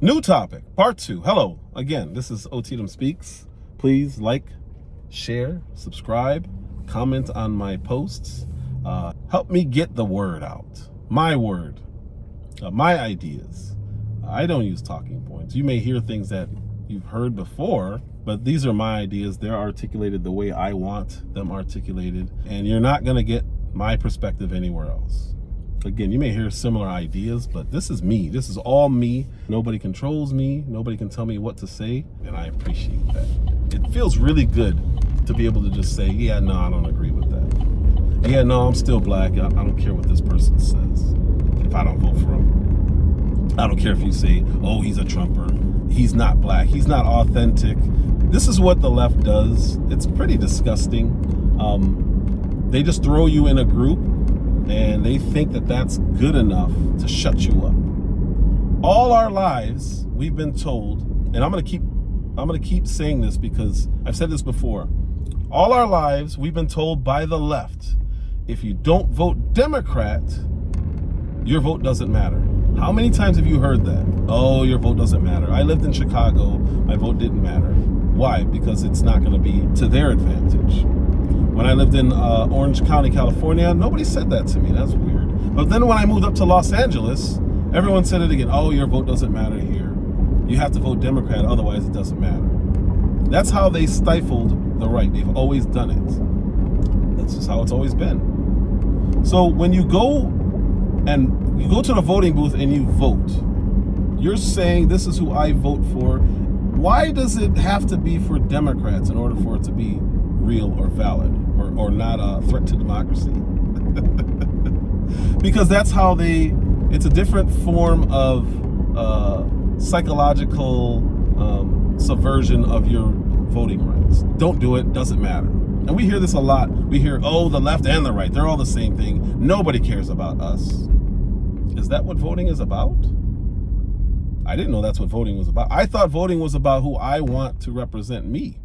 New topic, part 2. Hello, again, this is OTDM Speaks. Please like, share, subscribe, comment on my posts. Help me get the word out. My word, my ideas. I don't use talking points. You may hear things that you've heard before, but these are my ideas. They're articulated the way I want them articulated, and you're not going to get my perspective anywhere else. Again, you may hear similar ideas, but this is me. This is all me. Nobody controls me. Nobody can tell me what to say, and I appreciate that. It feels really good to be able to just say, yeah, no, I don't agree with that. Yeah, no, I'm still black. I don't care what this person says if I don't vote for him. I don't care if you say, oh, he's a Trumper. He's not black. He's not authentic. This is what the left does. It's pretty disgusting. They just throw you in a group and they think that that's good enough to shut you up. All our lives, we've been told, and I'm gonna keep saying this because I've said this before. All our lives, we've been told by the left, if you don't vote Democrat, your vote doesn't matter. How many times have you heard that? Oh, your vote doesn't matter. I lived in Chicago, my vote didn't matter. Why? Because it's not gonna be to their advantage. When I lived in Orange County, California, nobody said that to me. That's weird. But then when I moved up to Los Angeles, everyone said it again. Oh, your vote doesn't matter here. You have to vote Democrat, otherwise it doesn't matter. That's how they stifled the right. They've always done it. That's just how it's always been. So when you go to the voting booth and you vote, you're saying this is who I vote for. Why does it have to be for Democrats in order for it to be real or valid or not a threat to democracy? Because that's how it's a different form of psychological subversion of your voting rights. Don't do it, doesn't matter. And we hear this a lot. We hear, oh, the left and the right, they're all the same thing. Nobody cares about us. Is that what voting is about? I didn't know that's what voting was about. I thought voting was about who I want to represent me.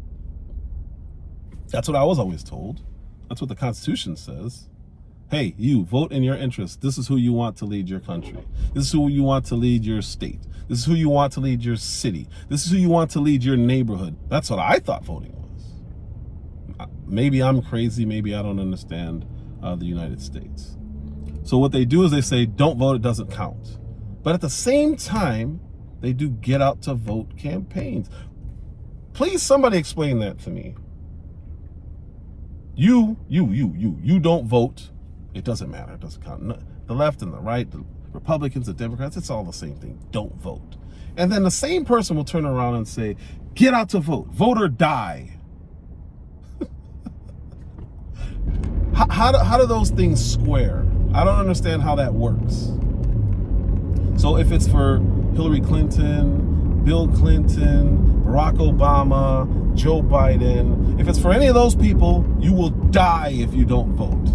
That's what I was always told. That's what the Constitution says. Hey, you, vote in your interest. This is who you want to lead your country. This is who you want to lead your state. This is who you want to lead your city. This is who you want to lead your neighborhood. That's what I thought voting was. Maybe I'm crazy. Maybe I don't understand the United States. So what they do is they say, don't vote, it doesn't count. But at the same time, they do get out to vote campaigns. Please, somebody explain that to me. You don't vote. It doesn't matter. It doesn't count. The left and the right, the Republicans, the Democrats, it's all the same thing. Don't vote. And then the same person will turn around and say, get out to vote. Vote or die. How do those things square? I don't understand how that works. So if it's for Hillary Clinton, Bill Clinton, Barack Obama, Joe Biden, if it's for any of those people, you will die if you don't vote.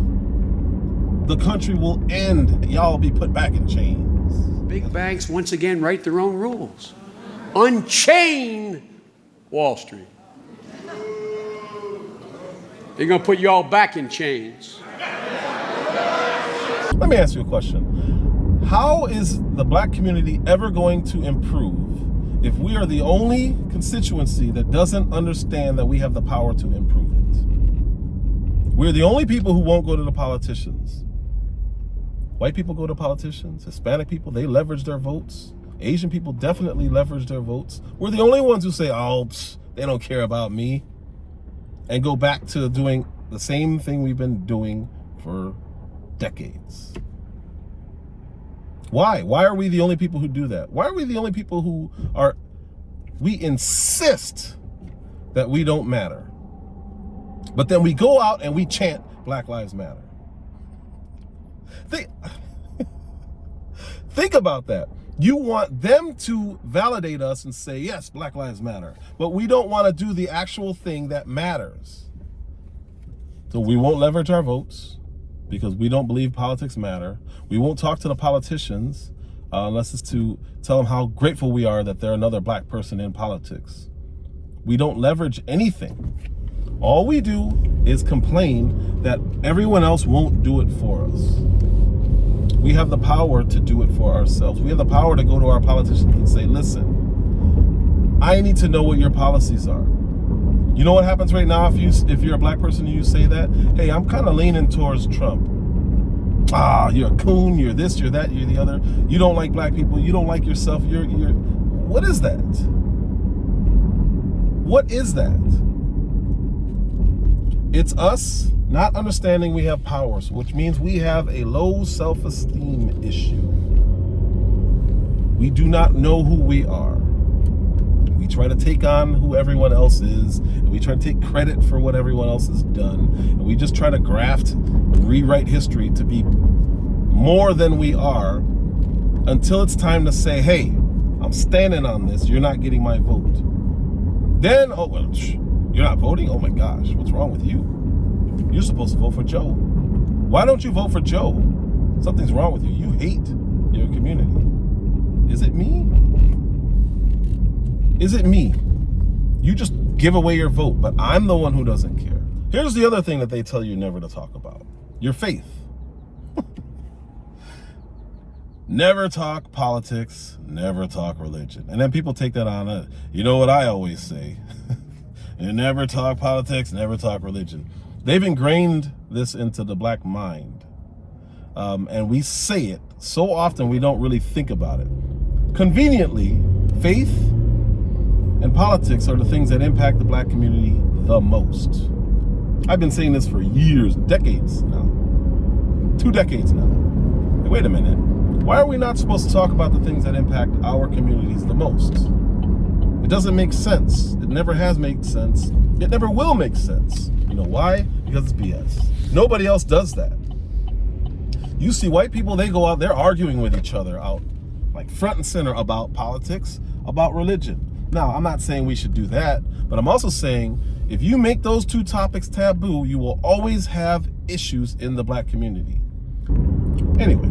The country will end. Y'all will be put back in chains. Big banks once again write their own rules. Unchain Wall Street. They're going to put y'all back in chains. Let me ask you a question. How is the black community ever going to improve if we are the only constituency that doesn't understand that we have the power to improve it? We're the only people who won't go to the politicians. White people go to politicians. Hispanic people, they leverage their votes. Asian people definitely leverage their votes. We're the only ones who say, oh, they don't care about me, and go back to doing the same thing we've been doing for decades. Why? Why are we the only people who do that? Why are we the only people who we insist that we don't matter, but then we go out and we chant Black Lives Matter? Think about that. You want them to validate us and say, yes, Black Lives Matter, but we don't want to do the actual thing that matters. So we won't leverage our votes because we don't believe politics matter. We won't talk to the politicians unless it's to tell them how grateful we are that they're another black person in politics. We don't leverage anything. All we do is complain that everyone else won't do it for us. We have the power to do it for ourselves. We have the power to go to our politicians and say, listen, I need to know what your policies are. You know what happens right now if you're a black person and you say that? Hey, I'm kind of leaning towards Trump. You're a coon, you're this, you're that, you're the other. You don't like black people, you don't like yourself, you're what is that? What is that? It's us not understanding we have powers, which means we have a low self-esteem issue. We do not know who we are. We try to take on who everyone else is, and we try to take credit for what everyone else has done, and we just try to graft and rewrite history to be more than we are until it's time to say, hey, I'm standing on this, you're not getting my vote. Then, you're not voting? Oh my gosh, what's wrong with you? You're supposed to vote for Joe. Why don't you vote for Joe? Something's wrong with you. You hate your community. Is it me? Is it me? You just give away your vote, but I'm the one who doesn't care. Here's the other thing that they tell you never to talk about. Your faith. Never talk politics, never talk religion. And then people take that on. You know what I always say? You never talk politics, never talk religion. They've ingrained this into the black mind. And we say it so often we don't really think about it. Conveniently, faith and politics are the things that impact the black community the most. I've been saying this for years, decades now. 2 decades now. Hey, wait a minute. Why are we not supposed to talk about the things that impact our communities the most? It doesn't make sense. It never has made sense. It never will make sense. You know why? Because it's BS. Nobody else does that. You see white people, they go out, they're arguing with each other out, like front and center about politics, about religion. Now, I'm not saying we should do that, but I'm also saying if you make those 2 topics taboo, you will always have issues in the black community. Anyway,